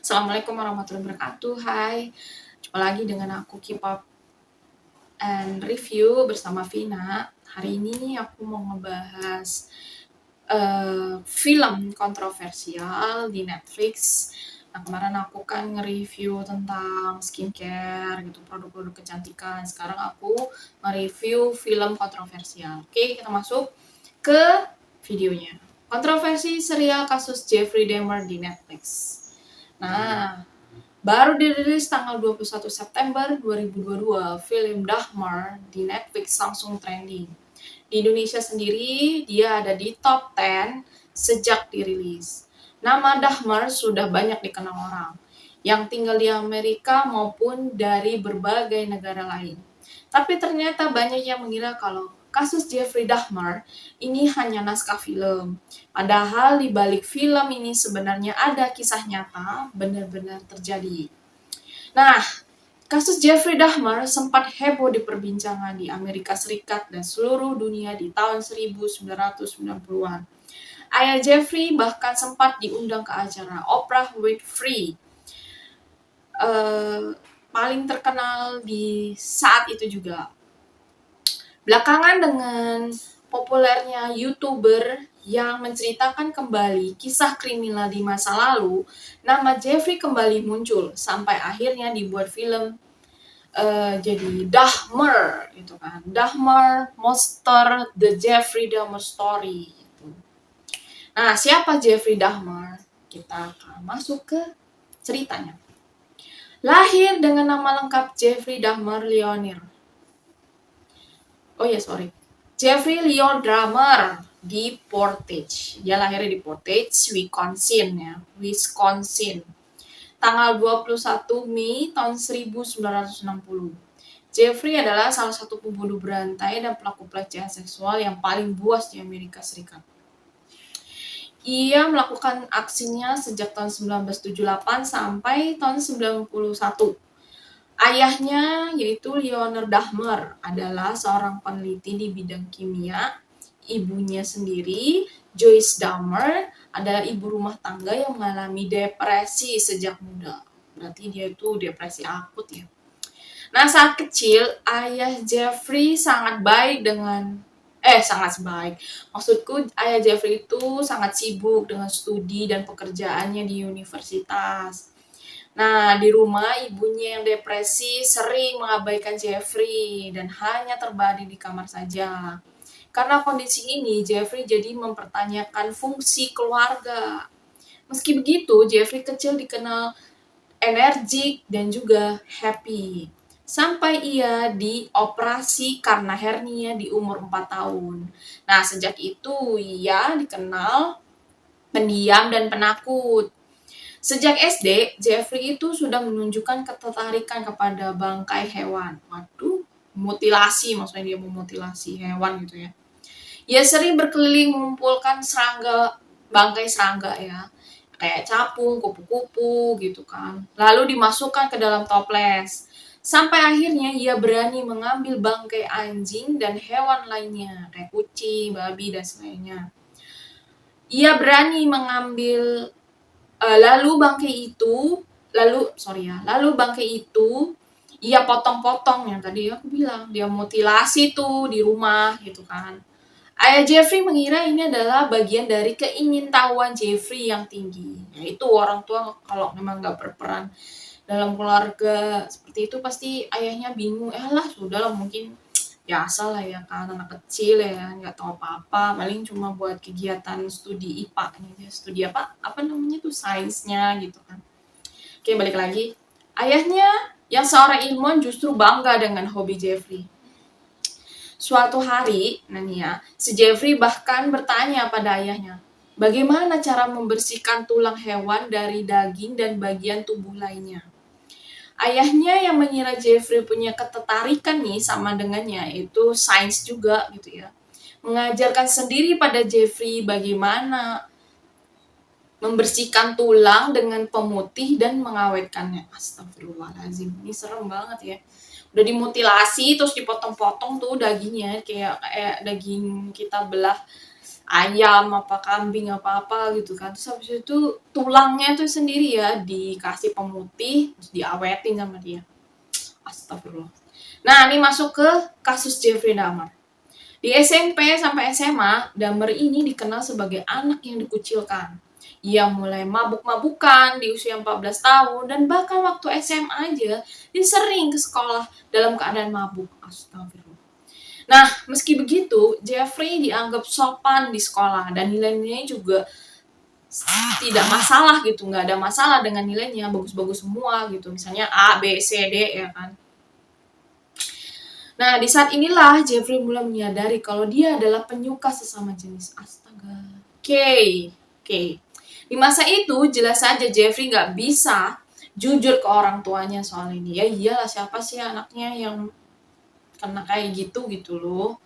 Assalamualaikum warahmatullahi wabarakatuh. Hai, jumpa lagi dengan aku K-pop and review bersama Vina. Hari ini aku mau ngebahas film kontroversial di Netflix. Nah, kemarin aku kan nge-review tentang skincare gitu, produk-produk kecantikan. Sekarang aku nge-review film kontroversial. Oke, kita masuk ke videonya. Kontroversi serial kasus Jeffrey Dahmer di Netflix. Nah, baru dirilis tanggal 21 September 2022, film Dahmer di Netflix langsung trending. Di Indonesia sendiri, dia ada di top 10 sejak dirilis. Nama Dahmer sudah banyak dikenal orang yang tinggal di Amerika maupun dari berbagai negara lain. Tapi ternyata banyak yang mengira kalau kasus Jeffrey Dahmer ini hanya naskah film. Padahal di balik film ini sebenarnya ada kisah nyata benar-benar terjadi. Nah, kasus Jeffrey Dahmer sempat heboh diperbincangkan di Amerika Serikat dan seluruh dunia di tahun 1990-an. Ayah Jeffrey bahkan sempat diundang ke acara Oprah Winfrey, paling terkenal di saat itu juga. Belakangan dengan populernya YouTuber yang menceritakan kembali kisah kriminal di masa lalu, nama Jeffrey kembali muncul sampai akhirnya dibuat film jadi Dahmer gitu kan. Dahmer Monster The Jeffrey Dahmer Story gitu. Nah, siapa Jeffrey Dahmer? Kita akan masuk ke ceritanya. Lahir dengan nama lengkap Jeffrey Dahmer Leonir. Jeffrey Leon Dahmer di Portage. Dia lahirnya di Portage, Wisconsin. Tanggal 21 Mei tahun 1960. Jeffrey adalah salah satu pembunuh berantai dan pelaku pelecehan seksual yang paling buas di Amerika Serikat. Ia melakukan aksinya sejak tahun 1978 sampai tahun 91. Ayahnya, yaitu Leonard Dahmer, adalah seorang peneliti di bidang kimia. Ibunya sendiri, Joyce Dahmer, adalah ibu rumah tangga yang mengalami depresi sejak muda. Berarti dia itu depresi akut ya. Nah, saat kecil, ayah Jeffrey sangat baik. Maksudku, ayah Jeffrey itu sangat sibuk dengan studi dan pekerjaannya di universitas. Nah, di rumah ibunya yang depresi sering mengabaikan Jeffrey dan hanya terbaring di kamar saja. Karena kondisi ini, Jeffrey jadi mempertanyakan fungsi keluarga. Meski begitu, Jeffrey kecil dikenal energik dan juga happy. Sampai ia dioperasi karena hernia di umur 4 tahun. Nah, sejak itu ia dikenal pendiam dan penakut. Sejak SD, Jeffrey itu sudah menunjukkan ketertarikan kepada bangkai hewan. Waduh, mutilasi, maksudnya dia memutilasi hewan gitu ya. Ia sering berkeliling mengumpulkan bangkai serangga ya. Kayak capung, kupu-kupu gitu kan. Lalu dimasukkan ke dalam toples. Sampai akhirnya ia berani mengambil bangkai anjing dan hewan lainnya. Kayak kucing, babi, dan sebagainya. Ia berani mengambil lalu bangkai itu ia potong-potong yang tadi aku bilang, dia mutilasi tuh di rumah gitu kan. Ayah Jeffrey mengira ini adalah bagian dari keingintahuan Jeffrey yang tinggi. Yaitu orang tua kalau memang nggak berperan dalam keluarga seperti itu pasti ayahnya bingung. Sudahlah mungkin biasa lah ya kan, anak kecil ya nggak tahu apa-apa, paling cuma buat kegiatan studi IPA nih, studi apa namanya tuh, sainsnya gitu kan. Oke, balik lagi. Ayahnya yang seorang ilmuwan justru bangga dengan hobi Jeffrey. Suatu hari, si Jeffrey bahkan bertanya pada ayahnya, bagaimana cara membersihkan tulang hewan dari daging dan bagian tubuh lainnya. Ayahnya yang mengira Jeffrey punya ketertarikan nih sama dengannya, itu sains juga gitu ya. Mengajarkan sendiri pada Jeffrey bagaimana membersihkan tulang dengan pemutih dan mengawetkannya. Astagfirullahaladzim, ini serem banget ya. Udah dimutilasi terus dipotong-potong tuh dagingnya kayak daging kita belah ayam, apa kambing, apa-apa gitu kan. Terus habis itu tulangnya tuh sendiri ya dikasih pemutih, terus diawetin sama dia. Astagfirullah. Nah, ini masuk ke kasus Jeffrey Dahmer. Di SMP sampai SMA, Dahmer ini dikenal sebagai anak yang dikucilkan. Ia mulai mabuk-mabukan di usia 14 tahun dan bahkan waktu SMA aja dia sering ke sekolah dalam keadaan mabuk. Astagfirullah. Nah, meski begitu, Jeffrey dianggap sopan di sekolah dan nilainya juga tidak masalah gitu, nggak ada masalah dengan nilainya, bagus-bagus semua gitu. Misalnya A, B, C, D ya kan. Nah, di saat inilah Jeffrey mulai menyadari kalau dia adalah penyuka sesama jenis. Astaga. Oke. Di masa itu, jelas saja Jeffrey nggak bisa jujur ke orang tuanya soal ini. Ya iyalah, siapa sih anaknya yang kena kayak gitu loh.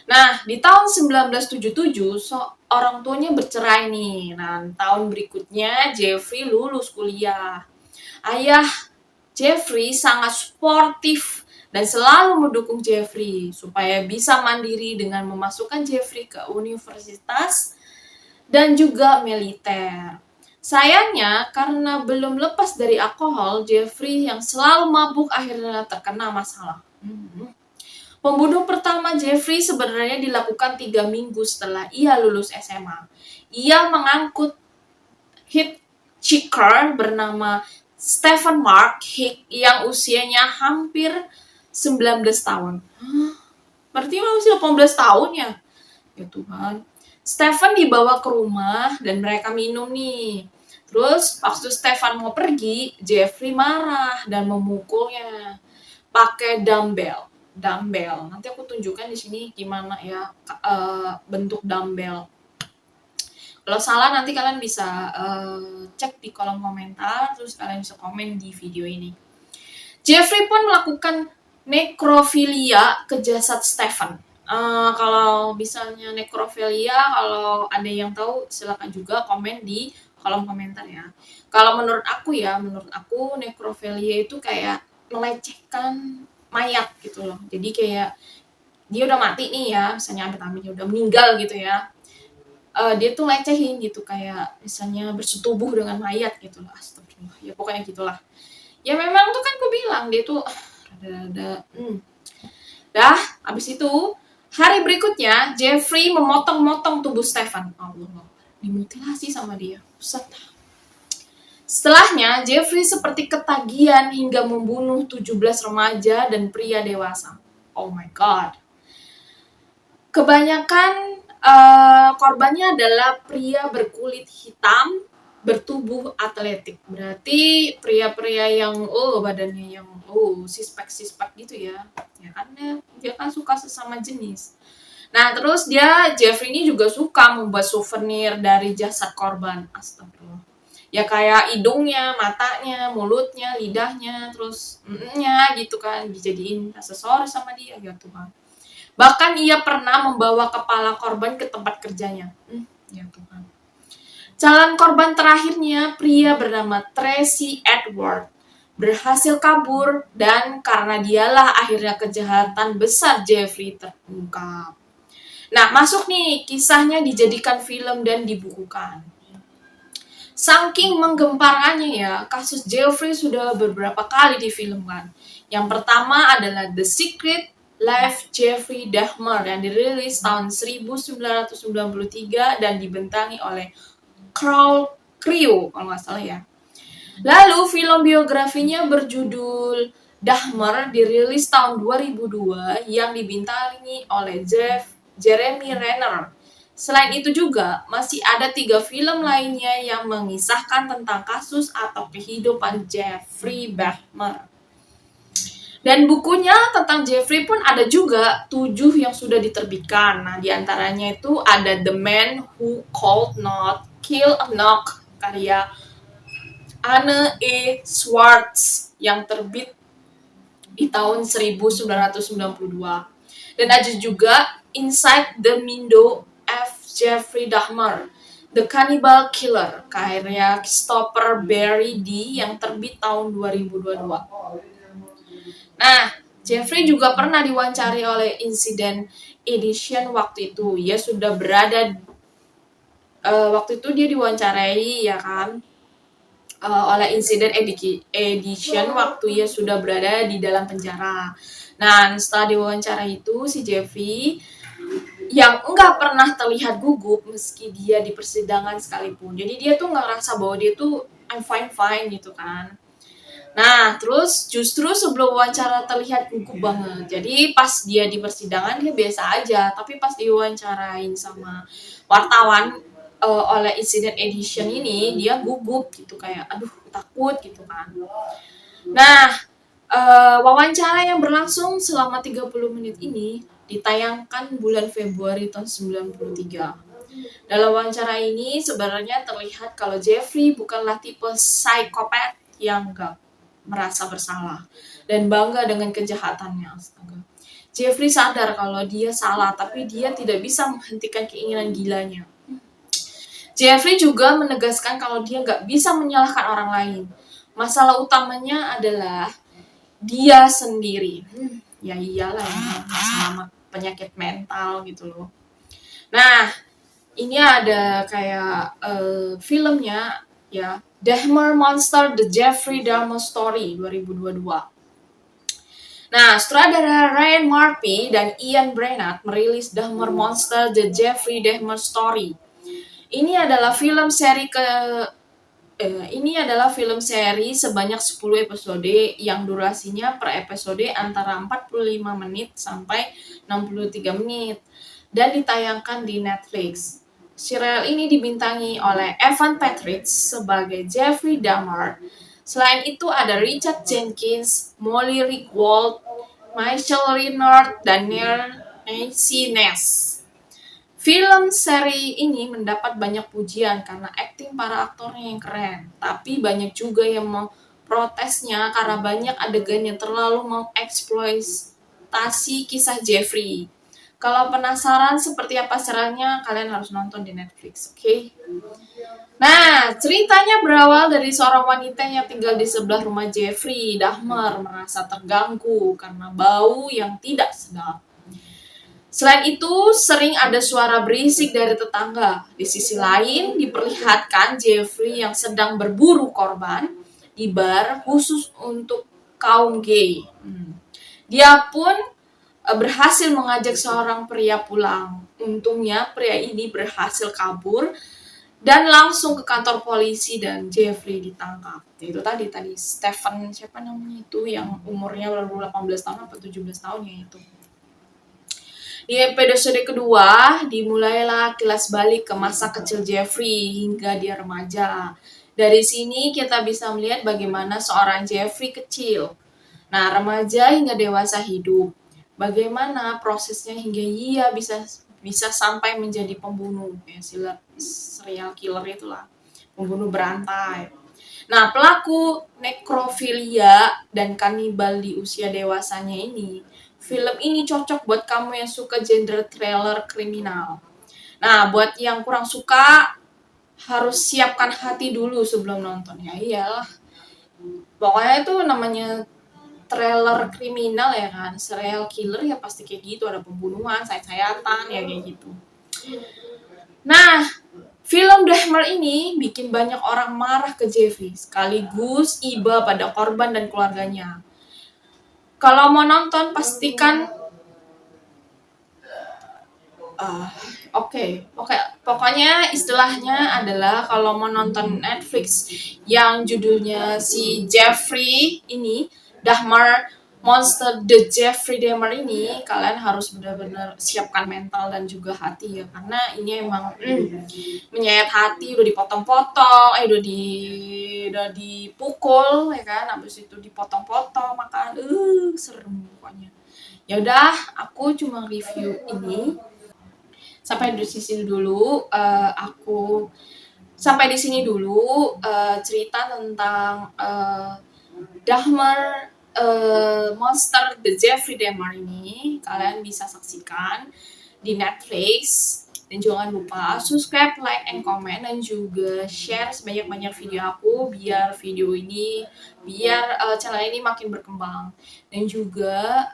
Nah, di tahun 1977, orang tuanya bercerai nih. Nah, tahun berikutnya Jeffrey lulus kuliah. Ayah Jeffrey sangat sportif dan selalu mendukung Jeffrey supaya bisa mandiri dengan memasukkan Jeffrey ke universitas dan juga militer. Sayangnya, karena belum lepas dari alkohol, Jeffrey yang selalu mabuk akhirnya terkena masalah. Pembunuh pertama Jeffrey sebenarnya dilakukan 3 minggu setelah ia lulus SMA. Ia mengangkut hitchhiker bernama Stephen Mark Hick yang usianya hampir 19 tahun. Berarti masih 18 tahun ya? Ya Tuhan. Stephen dibawa ke rumah dan mereka minum nih. Terus waktu Stephen mau pergi, Jeffrey marah dan memukulnya pakai dumbbell. Nanti aku tunjukkan di sini gimana ya bentuk dumbbell. Kalau salah nanti kalian bisa cek di kolom komentar, terus kalian bisa komen di video ini. Jeffrey pun melakukan nekrofilia ke jasad Stephen. Kalau misalnya nekrofilia, kalau ada yang tahu silakan juga komen di kolom komentar ya. Kalau menurut aku nekrofilia itu kayak melecehkan mayat gitu loh. Jadi kayak dia udah mati nih ya, misalnya amit-amitnya udah meninggal gitu ya. Dia tuh lecehin gitu kayak misalnya bersetubuh dengan mayat gitu loh. Astagfirullah. Ya pokoknya gitulah. Ya memang tuh kan gue bilang dia tuh rada-rada Dah, abis itu hari berikutnya Jeffrey memotong-motong tubuh Stephen. Allah, dimutilasi sama dia. Pusat. Setelahnya, Jeffrey seperti ketagihan hingga membunuh 17 remaja dan pria dewasa. Oh my god. Kebanyakan korbannya adalah pria berkulit hitam, bertubuh atletik. Berarti pria-pria yang badannya yang six-pack gitu ya. Ya kan dia kan suka sesama jenis. Nah, terus Jeffrey ini juga suka membuat souvenir dari jasad korban. Astagfirullah. Ya kayak hidungnya, matanya, mulutnya, lidahnya, terus gitu kan dijadiin aksesoris sama dia ya Tuhan. Bahkan ia pernah membawa kepala korban ke tempat kerjanya. Ya Tuhan. Calon korban terakhirnya pria bernama Tracy Edward berhasil kabur dan karena dialah akhirnya kejahatan besar Jeffrey terungkap. Nah, masuk nih kisahnya dijadikan film dan dibukukan. Saking menggemparkannya ya, kasus Jeffrey sudah beberapa kali difilmkan. Yang pertama adalah The Secret Life Jeffrey Dahmer yang dirilis tahun 1993 dan dibentangi oleh Carl Crewe kalau nggak salah ya. Lalu film biografinya berjudul Dahmer dirilis tahun 2002 yang dibintangi oleh Jeremy Renner. Selain itu juga masih ada 3 film lainnya yang mengisahkan tentang kasus atau kehidupan Jeffrey Dahmer. Dan bukunya tentang Jeffrey pun ada juga 7 yang sudah diterbitkan. Nah, diantaranya itu ada The Man Who Could Not Kill a Knock karya Anne E. Swartz yang terbit di tahun 1992. Dan ada juga Inside the Window of Jeffrey Dahmer, The Cannibal Killer karya Christopher Berry D yang terbit tahun 2022. Nah, Jeffrey juga pernah diwawancari oleh Incident Edition waktu itu. Ia sudah berada Waktu itu dia diwawancarai ya kan, oleh Incident Edition waktu ia sudah berada di dalam penjara. Nah, setelah diwawancara itu si Jeffrey yang enggak pernah terlihat gugup meski dia di persidangan sekalipun. Jadi dia tuh nggak ngerasa bahwa dia tuh I'm fine gitu kan. Nah, terus justru sebelum wawancara terlihat gugup banget. Jadi pas dia di persidangan dia biasa aja, tapi pas diwawancarain sama wartawan oleh Incident Edition ini dia gugup gitu kayak aduh takut gitu kan. Nah, wawancara yang berlangsung selama 30 menit ini ditayangkan bulan Februari tahun 93. Dalam wawancara ini sebenarnya terlihat kalau Jeffrey bukanlah tipe psikopat yang gak merasa bersalah dan bangga dengan kejahatannya. Astaga. Jeffrey sadar kalau dia salah, tapi dia tidak bisa menghentikan keinginan gilanya. Jeffrey juga menegaskan kalau dia gak bisa menyalahkan orang lain. Masalah utamanya adalah dia sendiri. Ya iyalah ya, sama penyakit mental gitu loh. Nah, ini ada kayak filmnya ya, Dahmer Monster: The Jeffrey Dahmer Story 2022. Nah, sutradara Ryan Murphy dan Ian Brennan merilis Dahmer Monster: The Jeffrey Dahmer Story. Ini adalah film seri ini adalah film seri sebanyak 10 episode yang durasinya per episode antara 45 menit sampai 63 menit dan ditayangkan di Netflix. Serial ini dibintangi oleh Evan Petridge sebagai Jeffrey Dahmer. Selain itu ada Richard Jenkins, Molly Ringwald, Michael Reinhardt, dan Nancy Ness. Film seri ini mendapat banyak pujian karena akting para aktornya yang keren, tapi banyak juga yang memprotesnya karena banyak adegan yang terlalu mengeksploitasi kisah Jeffrey. Kalau penasaran seperti apa serialnya, kalian harus nonton di Netflix, oke? Nah, ceritanya berawal dari seorang wanita yang tinggal di sebelah rumah Jeffrey Dahmer merasa terganggu karena bau yang tidak sedap. Selain itu, sering ada suara berisik dari tetangga. Di sisi lain, diperlihatkan Jeffrey yang sedang berburu korban di bar khusus untuk kaum gay. Dia pun berhasil mengajak seorang pria pulang. Untungnya, pria ini berhasil kabur dan langsung ke kantor polisi dan Jeffrey ditangkap. Itu tadi Stephen siapa namanya itu yang umurnya baru 18 tahun atau 17 tahun ya itu. Di episode kedua, dimulailah kilas balik ke masa kecil Jeffrey hingga dia remaja. Dari sini kita bisa melihat bagaimana seorang Jeffrey kecil, nah remaja hingga dewasa hidup. Bagaimana prosesnya hingga ia bisa sampai menjadi pembunuh, ya, serial killer itulah, pembunuh berantai. Nah, pelaku nekrofilia dan kanibal di usia dewasanya ini, film ini cocok buat kamu yang suka genre thriller kriminal. Nah, buat yang kurang suka, harus siapkan hati dulu sebelum nonton. Ya iyalah. Pokoknya itu namanya trailer kriminal ya kan, serial killer ya pasti kayak gitu, ada pembunuhan, sayat-sayatan, ya kayak gitu. Nah, film Dahmer ini bikin banyak orang marah ke Jeffrey, sekaligus iba pada korban dan keluarganya. Kalau mau nonton, pastikan Oke. Pokoknya istilahnya adalah kalau mau nonton Netflix yang judulnya si Jeffrey ini, Dahmer Monster The Jeffrey Dahmer ini, kalian harus benar-benar siapkan mental dan juga hati ya, karena ini emang menyayat hati, udah dipotong-potong, udah dipukul ya kan, habis itu dipotong-potong makan, serem pokoknya. Ya udah, aku cuma review ini sampai di sini dulu. Sampai di sini dulu cerita tentang Dahmer Monster The Jeffrey Dahmer ini. Kalian bisa saksikan di Netflix. Dan jangan lupa subscribe, like, and comment, dan juga share sebanyak-banyak video aku biar channel ini makin berkembang. Dan juga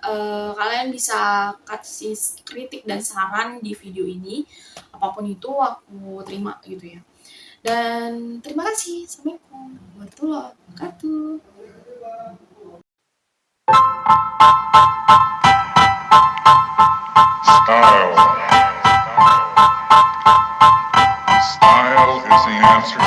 kalian bisa kasih kritik dan saran di video ini, apapun itu aku terima gitu ya. Dan terima kasih. Assalamualaikum warahmatullahi wabarakatuh. Style. Style is the answer.